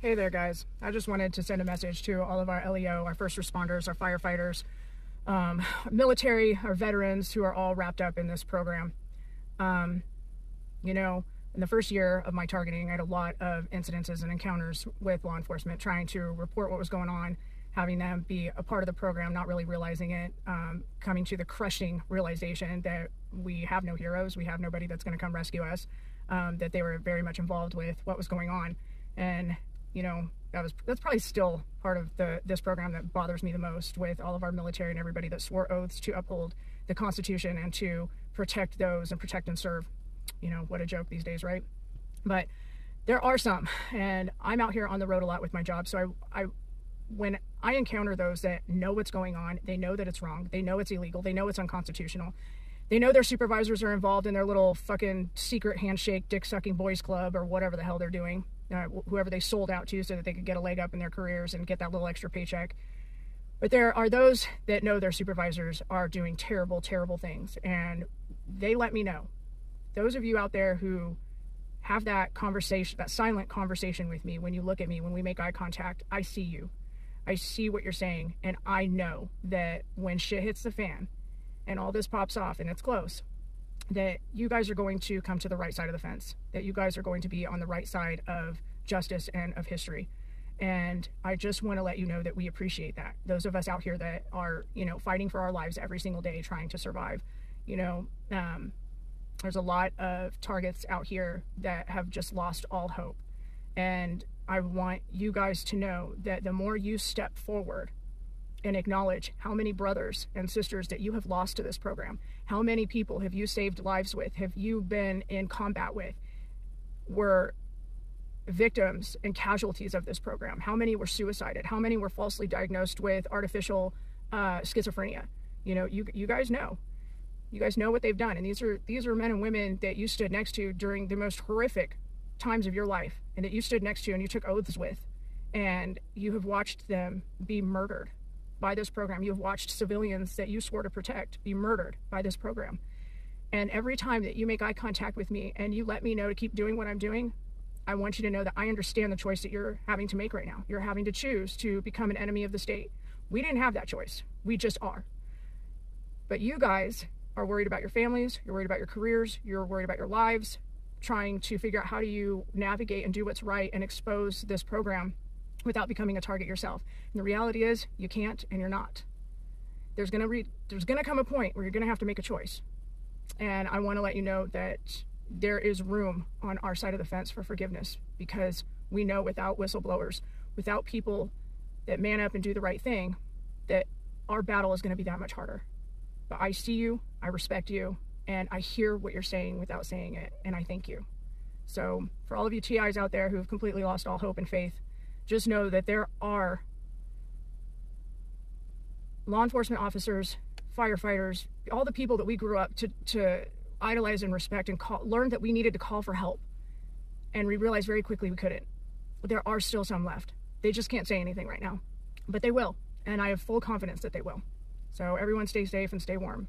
Hey there, guys. I just wanted to send a message to all of our LEO, our first responders, our firefighters, military, our veterans who are all wrapped up in this program. In the first year of my targeting, I had a lot of incidences and encounters with law enforcement trying to report what was going on, having them be a part of the program, not really realizing it, coming to the crushing realization that we have no heroes, we have nobody that's going to come rescue us, that they were very much involved with what was going on. And that's probably still part of this program that bothers me the most, with all of our military and everybody that swore oaths to uphold the Constitution and to protect those and protect and serve. What a joke these days, right? But there are some, and I'm out here on the road a lot with my job. So when I encounter those that know what's going on, they know that it's wrong, they know it's illegal, they know it's unconstitutional, they know their supervisors are involved in their little fucking secret handshake, dick-sucking boys club, or whatever the hell they're doing. Whoever they sold out to so that they could get a leg up in their careers and get that little extra paycheck. But there are those that know their supervisors are doing terrible, terrible things, and they let me know. Those of you out there who have that conversation, that silent conversation with me, when you look at me, when we make eye contact, I see you. I see what you're saying, and I know that when shit hits the fan and all this pops off and it's close, that you guys are going to come to the right side of the fence, that you guys are going to be on the right side of justice and of history. And I just want to let you know that we appreciate that. Those of us out here that are, fighting for our lives every single day, trying to survive, there's a lot of targets out here that have just lost all hope. And I want you guys to know that the more you step forward and acknowledge how many brothers and sisters that you have lost to this program, how many people have you saved lives with, have you been in combat with, were victims and casualties of this program, how many were suicided, how many were falsely diagnosed with artificial schizophrenia. You guys know. You guys know what they've done. And these are men and women that you stood next to during the most horrific times of your life, and that you stood next to and you took oaths with, and you have watched them be murdered by this program. You have watched civilians that you swore to protect be murdered by this program. And every time that you make eye contact with me and you let me know to keep doing what I'm doing, I want you to know that I understand the choice that you're having to make right now. You're having to choose to become an enemy of the state. We didn't have that choice. We just are. But you guys are worried about your families, you're worried about your careers, you're worried about your lives, trying to figure out how do you navigate and do what's right and expose this program without becoming a target yourself. And the reality is, you can't and you're not. There's gonna come a point where you're gonna have to make a choice. And I wanna let you know that there is room on our side of the fence for forgiveness, because we know without whistleblowers, without people that man up and do the right thing, that our battle is gonna be that much harder. But I see you, I respect you, and I hear what you're saying without saying it, and I thank you. So for all of you TIs out there who have completely lost all hope and faith, just know that there are law enforcement officers, firefighters, all the people that we grew up to idolize and respect and learned that we needed to call for help. And we realized very quickly we couldn't. There are still some left. They just can't say anything right now, but they will. And I have full confidence that they will. So everyone stay safe and stay warm.